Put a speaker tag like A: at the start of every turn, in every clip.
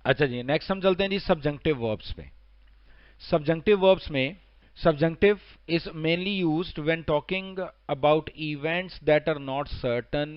A: अच्छा जी, नेक्स्ट हम चलते हैं जी सब्जंक्टिव वर्ब्स पे। सब्जंक्टिव वर्ब्स में subjunctive is mainly used when talking about events that are not certain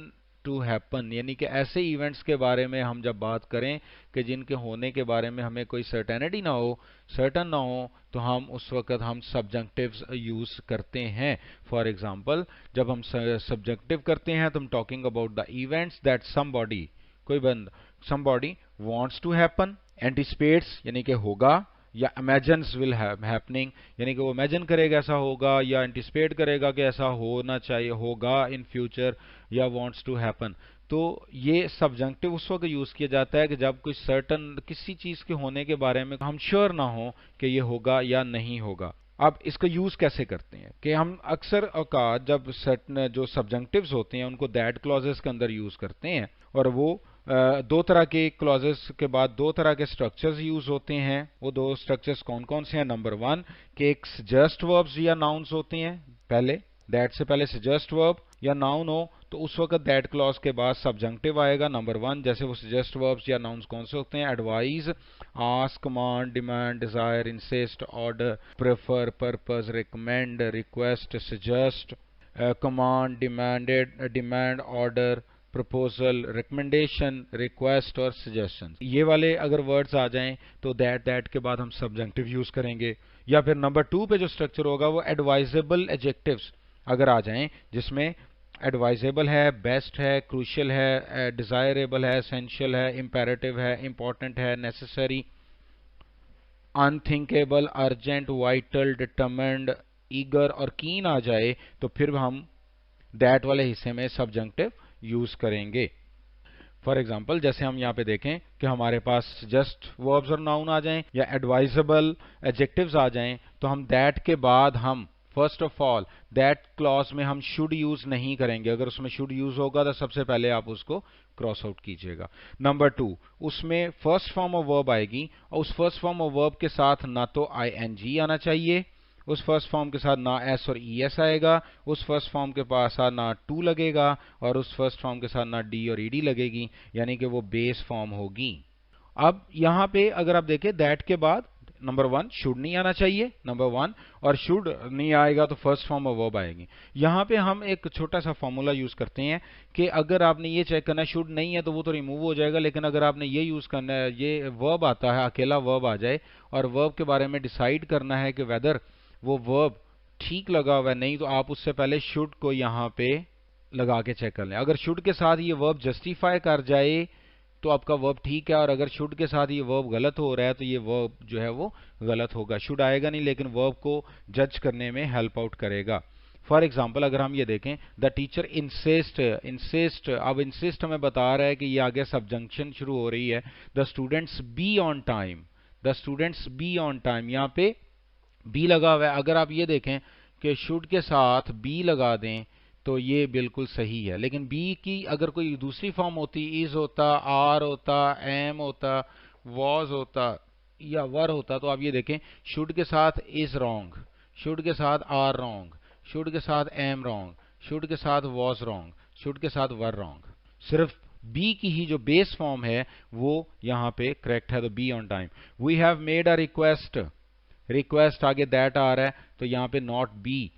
A: to happen, यानी कि ऐसे इवेंट्स के बारे में हम जब बात करें कि जिनके होने के बारे में हमें कोई सर्टेनिटी ना हो, सर्टन ना हो, तो हम उस वक्त हम सब्जंक्टिव्स यूज करते हैं। फॉर एग्जांपल, जब हम सब्जंक्टिव करते हैं तो हम talking about the events that somebody, कोई बंद समबॉडी वांट्स टू हैपन, एंटिसिपेट्स यानी कि होगा, या इमेजिन्स विल हैपनिंग यानी कि वो इमेजिन करेगा ऐसा होगा, या एंटिसिपेट करेगा कि ऐसा होना चाहिए, होगा इन फ्यूचर, या वांट्स टू हैपन। तो ये सब्जंक्टिव उस वक्त यूज किया जाता है कि जब कोई सर्टन किसी चीज के होने के बारे में हम श्योर ना हो कि ये होगा या नहीं होगा। अब इसका यूज कैसे करते हैं कि हम अक्सर औकात जब सर्टन जो सब्जंक्टिव्स होते हैं उनको दैट क्लॉजेस के अंदर यूज करते हैं, और वो दो तरह के क्लॉजेस के बाद दो तरह के स्ट्रक्चर्स यूज होते हैं। वो दो स्ट्रक्चर्स कौन कौन से हैं? नंबर वन कि एक सजेस्ट वर्ब्स या नाउन्स होते हैं, पहले दैट से पहले सजेस्ट वर्ब या नाउन हो तो उस वक्त दैट क्लॉज के बाद सब्जंक्टिव आएगा नंबर वन। जैसे वो सजेस्ट वर्ब्स या नाउन्स कौन से होते हैं? Advise, ask, command, demand, desire, insist, order, prefer, purpose, recommend, request, suggest, command, demand, order, proposal, recommendation, request और सजेशन। ये वाले अगर वर्ड्स आ जाएं तो दैट के बाद हम सब्जंक्टिव यूज करेंगे। या फिर नंबर टू पे जो स्ट्रक्चर होगा वो एडवाइजेबल एडजेक्टिव्स अगर आ जाएं, जिसमें एडवाइजेबल है, बेस्ट है, क्रूशियल है, डिजायरेबल है, एसेंशियल है, इंपेरेटिव है, इंपॉर्टेंट है, necessary, unthinkable, urgent, vital, determined, eager और कीन आ जाए तो फिर हम दैट वाले हिस्से में सब्जंक्टिव यूज करेंगे। फॉर एग्जाम्पल, जैसे हम यहाँ पे देखें कि हमारे पास जस्ट वर्ब्स और नाउन आ जाएं या एडवाइजेबल एडजेक्टिव्स आ जाएं, तो हम दैट के बाद हम first of all that clause में हम शुड यूज नहीं करेंगे। अगर उसमें शुड यूज होगा तो सबसे पहले आप उसको क्रॉस आउट कीजिएगा। नंबर टू, उसमें फर्स्ट फॉर्म ऑफ वर्ब आएगी और उस फर्स्ट फॉर्म ऑफ वर्ब के साथ ना तो आईएनजी आना चाहिए, उस फर्स्ट फॉर्म के साथ ना एस और ई एस आएगा, उस फर्स्ट फॉर्म के पास ना टू लगेगा, और उस फर्स्ट फॉर्म के साथ ना डी और ईडी लगेगी, यानी कि वो बेस फॉर्म होगी। अब यहां पे अगर आप देखें दैट के बाद नंबर वन शुड नहीं आना चाहिए, नंबर वन, और शुड नहीं आएगा तो फर्स्ट फॉर्म ऑफ वर्ब आएगी। यहां पे हम एक छोटा सा फॉर्मूला यूज करते हैं कि अगर आपने ये चेक करना है शुड नहीं है तो वो तो रिमूव हो जाएगा, लेकिन अगर आपने ये यूज करना है, ये वर्ब आता है, अकेला वर्ब आ जाए और वर्ब के बारे में डिसाइड करना है कि वेदर वो वर्ब ठीक लगा हुआ है नहीं, तो आप उससे पहले शुड को यहां पे लगा के चेक कर लें। अगर शुड के साथ ये वर्ब जस्टिफाई कर जाए तो आपका वर्ब ठीक है, और अगर शुड के साथ ये वर्ब गलत हो रहा है तो ये वर्ब जो है वो गलत होगा। शुड आएगा नहीं लेकिन वर्ब को जज करने में हेल्प आउट करेगा। फॉर एग्जाम्पल, अगर हम ये देखें द टीचर इंसिस्ट, अब इंसिस्ट हमें बता रहा है कि ये आगे सबजंक्शन शुरू हो रही है। The students B on time, the students B on time, यहाँ पे बी लगा हुआ है। अगर आप ये देखें कि शुड के साथ बी लगा दें तो ये बिल्कुल सही है, लेकिन बी की अगर कोई दूसरी फॉर्म होती, इज होता, आर होता, एम होता, वॉज होता या वर होता, तो आप ये देखें शुड के साथ इज रॉन्ग, शुड के साथ आर रॉन्ग, शुड के साथ एम रॉन्ग, शुड के साथ वॉज रॉन्ग, शुड के साथ वर रॉन्ग। सिर्फ बी की ही जो बेस फॉर्म है वो यहां पे करेक्ट है, तो be on time. We have made a request, request आगे दैट आ रहा है तो यहाँ पे नॉट बी,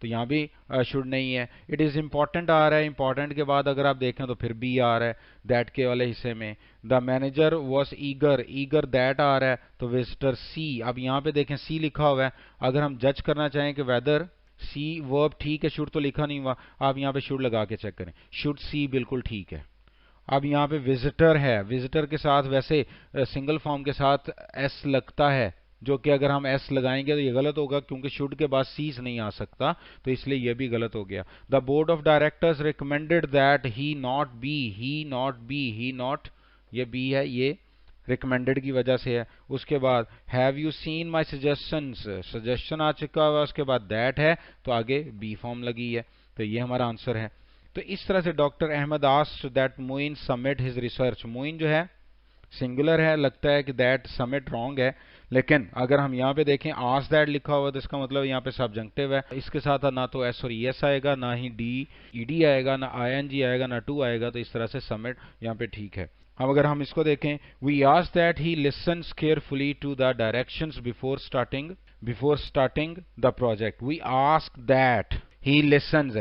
A: तो यहाँ भी शुड नहीं है। इट इज इंपॉर्टेंट आ रहा है, इंपॉर्टेंट के बाद अगर आप देखें तो फिर बी आ रहा है दैट के वाले हिस्से में। The manager was eager, eager that आ रहा है तो विजिटर सी। अब यहाँ पे देखें सी लिखा हुआ है, अगर हम जज करना चाहें कि वेदर सी वर्ब ठीक है, शुड तो लिखा नहीं हुआ, आप यहाँ पे शुड लगा के चेक करें, शुड सी बिल्कुल ठीक है। अब यहाँ पे विजिटर है, विजिटर के साथ वैसे सिंगल फॉर्म के साथ एस लगता है, जो कि अगर हम एस लगाएंगे तो ये गलत होगा क्योंकि शुड के बाद सीज नहीं आ सकता, तो इसलिए ये भी गलत हो गया। The board of directors recommended that he not be, he not be, he not, ये बी है, ये रिकमेंडेड की वजह से है। उसके बाद have you seen my suggestions, suggestion आ चुका हुआ, उसके बाद दैट है तो आगे बी फॉर्म लगी है, तो ये हमारा आंसर है। तो इस तरह से doctor Ahmad asked that Moin submit his research, Moin जो है सिंगुलर है, लगता है कि दैट सबमिट रॉन्ग है, लेकिन अगर हम यहाँ पे देखें आस्क दैट लिखा हुआ तो इसका मतलब यहाँ पे सब्जंक्टिव है। इसके साथ ना तो एस और ई एस आएगा, ना ही डी ईडी आएगा, ना आईएनजी आएगा, ना टू आएगा, तो इस तरह से सबमिट यहाँ पे ठीक है। اگر ہم اس کو دیکھیں we ask that he listens carefully to the directions before starting the project. We ask that he listens.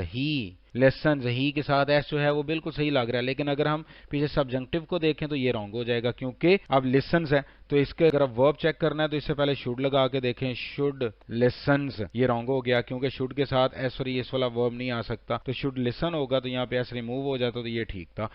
A: ہی کے ساتھ ایس جو ہے وہ بالکل صحیح لگ رہا ہے، لیکن اگر ہم پیچھے سبجنکٹیو کو دیکھیں تو یہ رانگ ہو جائے گا، کیونکہ اب لسنز ہے تو اس کے اگر اب ورب چیک کرنا ہے تو اس سے پہلے شوڈ لگا کے دیکھیں، شوڈ لسنز، یہ رانگ ہو گیا کیونکہ شوڈ کے ساتھ ایس والا ورب نہیں آ سکتا، تو شوڈ لسن ہوگا تو یہاں پہ ایس ریموو ہو جاتا تو یہ ٹھیک تھا.